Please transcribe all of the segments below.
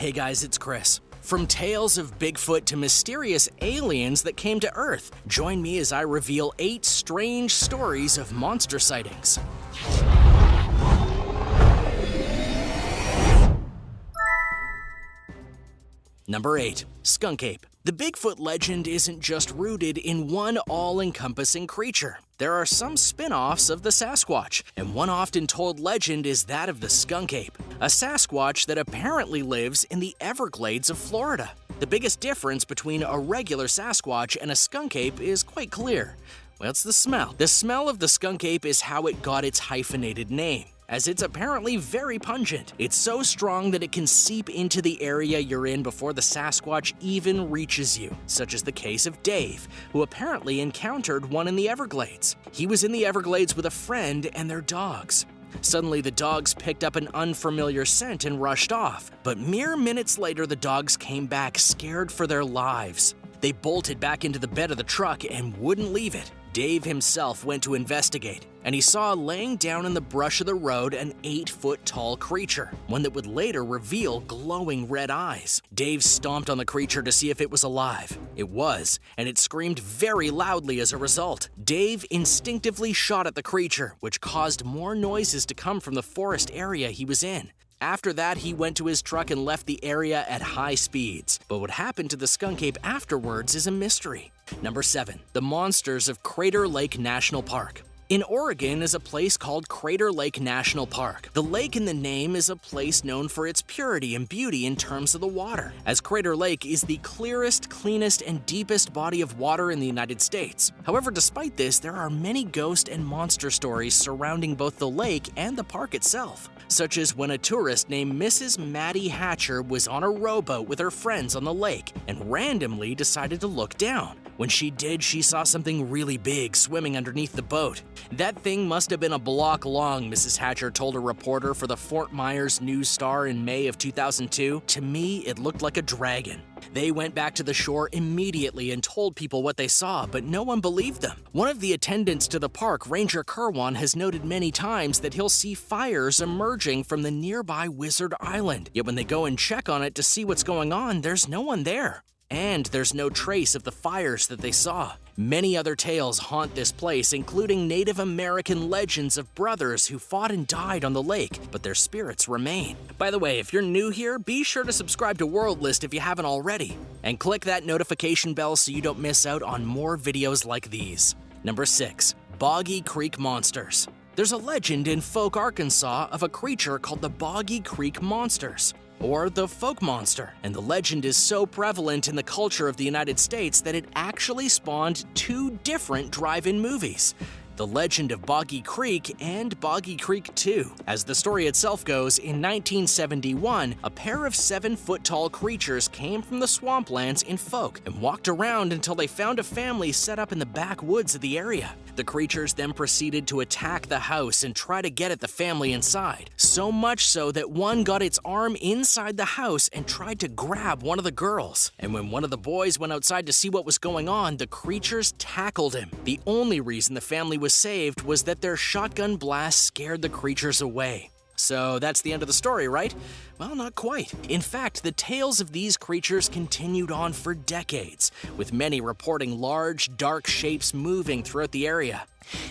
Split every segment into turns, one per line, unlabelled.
Hey guys, it's Chris. From tales of Bigfoot to mysterious aliens that came to Earth, join me as I reveal 8 strange stories of monster sightings. Number 8. Skunk Ape. The Bigfoot legend isn't just rooted in one all-encompassing creature. There are some spin-offs of the Sasquatch, and one often told legend is that of the Skunk Ape, a Sasquatch that apparently lives in the Everglades of Florida. The biggest difference between a regular Sasquatch and a skunk ape is quite clear. Well, it's the smell. The smell of the skunk ape is how it got its hyphenated name, as it's apparently very pungent. It's so strong that it can seep into the area you're in before the Sasquatch even reaches you, such as the case of Dave, who apparently encountered one in the Everglades. He was in the Everglades with a friend and their dogs. Suddenly, the dogs picked up an unfamiliar scent and rushed off, but mere minutes later, the dogs came back scared for their lives. They bolted back into the bed of the truck and wouldn't leave it. Dave himself went to investigate, and he saw laying down in the brush of the road an 8-foot-tall creature, one that would later reveal glowing red eyes. Dave stomped on the creature to see if it was alive. It was, and it screamed very loudly as a result. Dave instinctively shot at the creature, which caused more noises to come from the forest area he was in. After that, he went to his truck and left the area at high speeds. But what happened to the skunk ape afterwards is a mystery. Number 7. The monsters of Crater Lake National Park. In Oregon is a place called Crater Lake National Park. The lake in the name is a place known for its purity and beauty in terms of the water, as Crater Lake is the clearest, cleanest, and deepest body of water in the United States. However, despite this, there are many ghost and monster stories surrounding both the lake and the park itself, such as when a tourist named Mrs. Maddie Hatcher was on a rowboat with her friends on the lake and randomly decided to look down. When she did, she saw something really big swimming underneath the boat. That thing must have been a block long, Mrs. Hatcher told a reporter for the Fort Myers News-Star in May of 2002. To me, it looked like a dragon. They went back to the shore immediately and told people what they saw, but no one believed them. One of the attendants to the park, Ranger Kerwan, has noted many times that he'll see fires emerging from the nearby Wizard Island. Yet when they go and check on it to see what's going on, there's no one there. And there's no trace of the fires that they saw. Many other tales haunt this place, including Native American legends of brothers who fought and died on the lake, but their spirits remain. By the way, if you're new here, be sure to subscribe to World List if you haven't already, and click that notification bell so you don't miss out on more videos like these. Number 6. Boggy Creek Monsters. There's a legend in Folk, Arkansas of a creature called the Boggy Creek Monsters, or the Folk Monster, and the legend is so prevalent in the culture of the United States that it actually spawned 2 different drive-in movies: The Legend of Boggy Creek and Boggy Creek 2. As the story itself goes, in 1971, a pair of 7-foot-tall creatures came from the swamplands in Folk and walked around until they found a family set up in the backwoods of the area. The creatures then proceeded to attack the house and try to get at the family inside, so much so that one got its arm inside the house and tried to grab one of the girls. And when one of the boys went outside to see what was going on, the creatures tackled him. The only reason the family was saved was that their shotgun blast scared the creatures away. So that's the end of the story, right? Well, not quite. In fact, the tales of these creatures continued on for decades, with many reporting large, dark shapes moving throughout the area.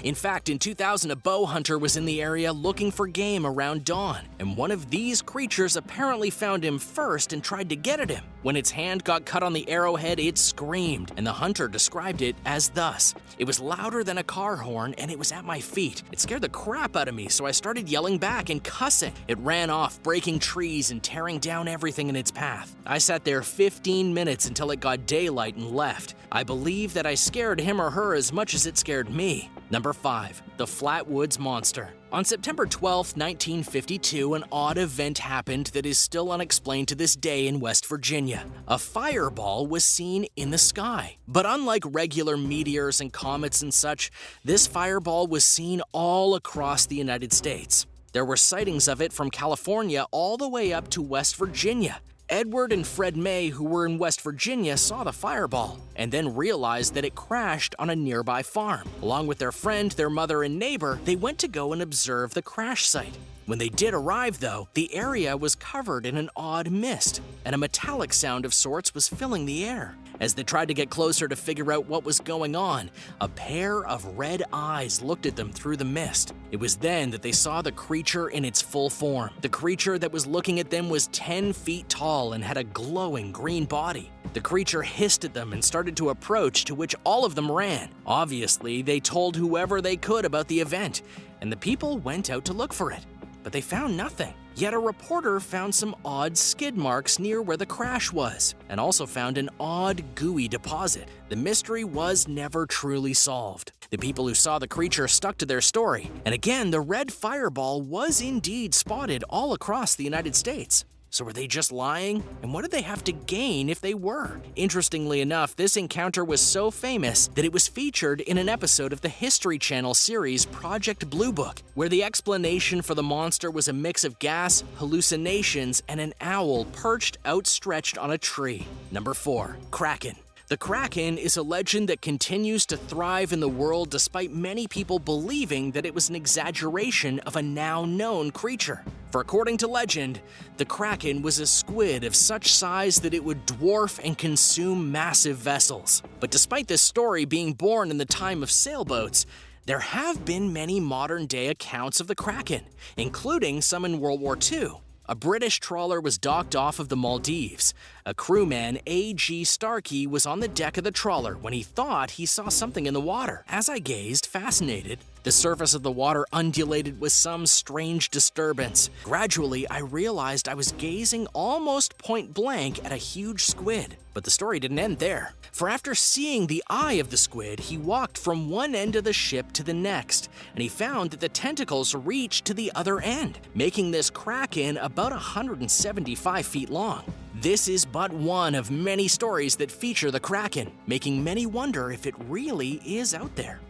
In fact, in 2000, a bow hunter was in the area looking for game around dawn, and one of these creatures apparently found him first and tried to get at him. When its hand got cut on the arrowhead, it screamed, and the hunter described it as thus: "It was louder than a car horn, and it was at my feet. It scared the crap out of me, so I started yelling back and cussing. It ran off, breaking trees and tearing down everything in its path. I sat there 15 minutes until it got daylight and left. I believe that I scared him or her as much as it scared me." Number 5. The Flatwoods Monster. On September 12, 1952, an odd event happened that is still unexplained to this day in West Virginia. A fireball was seen in the sky. But unlike regular meteors and comets and such, this fireball was seen all across the United States. There were sightings of it from California all the way up to West Virginia. Edward and Fred May, who were in West Virginia, saw the fireball and then realized that it crashed on a nearby farm. Along with their friend, their mother, and neighbor, they went to go and observe the crash site. When they did arrive, though, the area was covered in an odd mist, and a metallic sound of sorts was filling the air. As they tried to get closer to figure out what was going on, a pair of red eyes looked at them through the mist. It was then that they saw the creature in its full form. The creature that was looking at them was 10 feet tall and had a glowing green body. The creature hissed at them and started to approach, to which all of them ran. Obviously, they told whoever they could about the event, and the people went out to look for it. But they found nothing. Yet a reporter found some odd skid marks near where the crash was, and also found an odd gooey deposit. The mystery was never truly solved. The people who saw the creature stuck to their story, and again, the red fireball was indeed spotted all across the United States. So were they just lying? And what did they have to gain if they were? Interestingly enough, this encounter was so famous that it was featured in an episode of the History Channel series Project Blue Book, where the explanation for the monster was a mix of gas, hallucinations, and an owl perched outstretched on a tree. Number 4. Kraken. The Kraken is a legend that continues to thrive in the world despite many people believing that it was an exaggeration of a now known creature. For according to legend, the Kraken was a squid of such size that it would dwarf and consume massive vessels. But despite this story being born in the time of sailboats, there have been many modern-day accounts of the Kraken, including some in World War II. A British trawler was docked off of the Maldives. A crewman, A.G. Starkey, was on the deck of the trawler when he thought he saw something in the water. As I gazed, fascinated, the surface of the water undulated with some strange disturbance. Gradually, I realized I was gazing almost point blank at a huge squid. But the story didn't end there. For after seeing the eye of the squid, he walked from one end of the ship to the next, and he found that the tentacles reached to the other end, making this Kraken about 175 feet long. This is but one of many stories that feature the Kraken, making many wonder if it really is out there.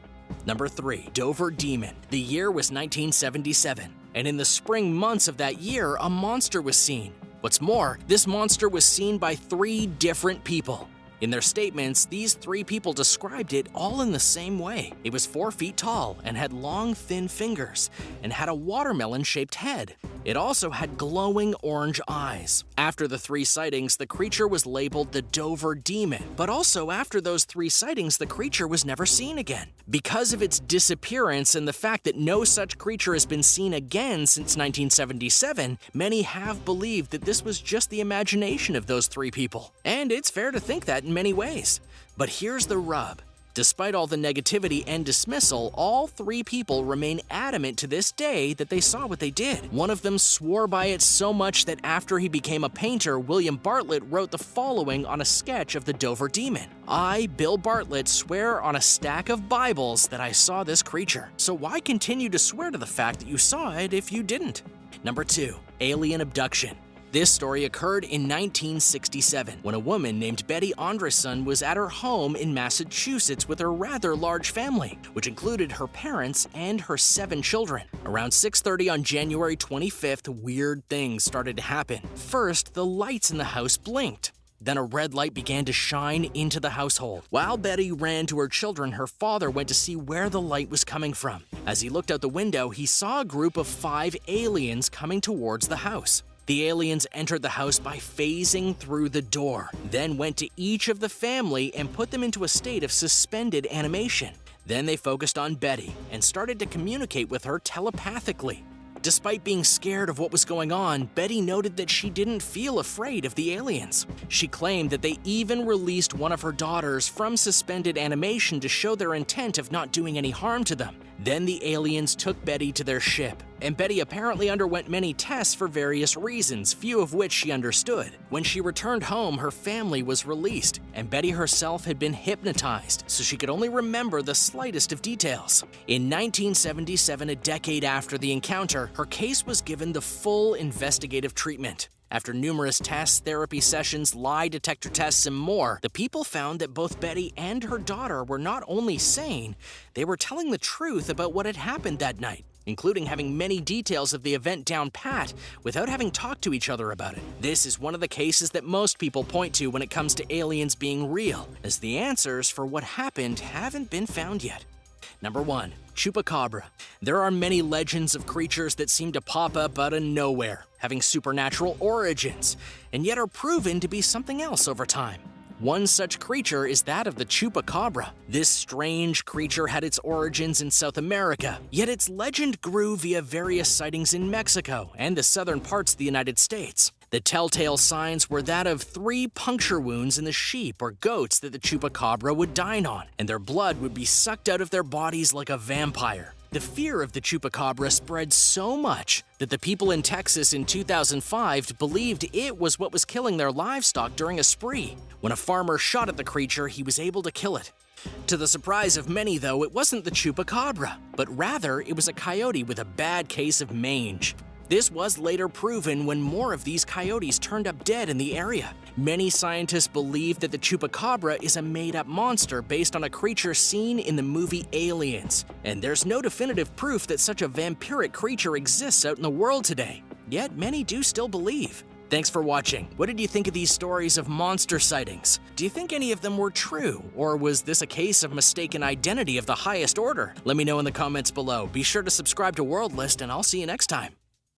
Number 3. Dover Demon. The year was 1977, and in the spring months of that year, a monster was seen. What's more, this monster was seen by 3 different people. In their statements, these 3 people described it all in the same way. It was 4 feet tall and had long, thin fingers and had a watermelon-shaped head. It also had glowing orange eyes. After the 3 sightings, the creature was labeled the Dover Demon, but also after those 3 sightings, the creature was never seen again. Because of its disappearance and the fact that no such creature has been seen again since 1977, many have believed that this was just the imagination of those 3 people. And it's fair to think that in many ways. But here's the rub. Despite all the negativity and dismissal, all 3 people remain adamant to this day that they saw what they did. One of them swore by it so much that after he became a painter, William Bartlett wrote the following on a sketch of the Dover Demon. I, Bill Bartlett, swear on a stack of Bibles that I saw this creature. So why continue to swear to the fact that you saw it if you didn't? Number 2. Alien Abduction. This story occurred in 1967 when a woman named Betty Andresen was at her home in Massachusetts with her rather large family, which included her parents and her 7 children. Around 6:30 on January 25th, weird things started to happen. First, the lights in the house blinked. Then a red light began to shine into the household. While Betty ran to her children, her father went to see where the light was coming from. As he looked out the window, he saw a group of 5 aliens coming towards the house. The aliens entered the house by phasing through the door, then went to each of the family and put them into a state of suspended animation. Then they focused on Betty and started to communicate with her telepathically. Despite being scared of what was going on, Betty noted that she didn't feel afraid of the aliens. She claimed that they even released one of her daughters from suspended animation to show their intent of not doing any harm to them. Then the aliens took Betty to their ship, and Betty apparently underwent many tests for various reasons, few of which she understood. When she returned home, her family was released, and Betty herself had been hypnotized, so she could only remember the slightest of details. In 1977, a decade after the encounter, her case was given the full investigative treatment. After numerous tests, therapy sessions, lie detector tests, and more, the people found that both Betty and her daughter were not only sane, they were telling the truth about what had happened that night. including having many details of the event down pat without having talked to each other about it. This is one of the cases that most people point to when it comes to aliens being real, as the answers for what happened haven't been found yet. Number 1. Chupacabra. There are many legends of creatures that seem to pop up out of nowhere, having supernatural origins, and yet are proven to be something else over time. One such creature is that of the Chupacabra. This strange creature had its origins in South America, yet its legend grew via various sightings in Mexico and the southern parts of the United States. The telltale signs were that of 3 puncture wounds in the sheep or goats that the Chupacabra would dine on, and their blood would be sucked out of their bodies like a vampire. The fear of the Chupacabra spread so much that the people in Texas in 2005 believed it was what was killing their livestock during a spree. When a farmer shot at the creature, he was able to kill it. To the surprise of many, though, it wasn't the Chupacabra, but rather it was a coyote with a bad case of mange. This was later proven when more of these coyotes turned up dead in the area. Many scientists believe that the Chupacabra is a made-up monster based on a creature seen in the movie Aliens, and there's no definitive proof that such a vampiric creature exists out in the world today. Yet many do still believe. Thanks for watching. What did you think of these stories of monster sightings? Do you think any of them were true, or was this a case of mistaken identity of the highest order? Let me know in the comments below. Be sure to subscribe to World List, and I'll see you next time.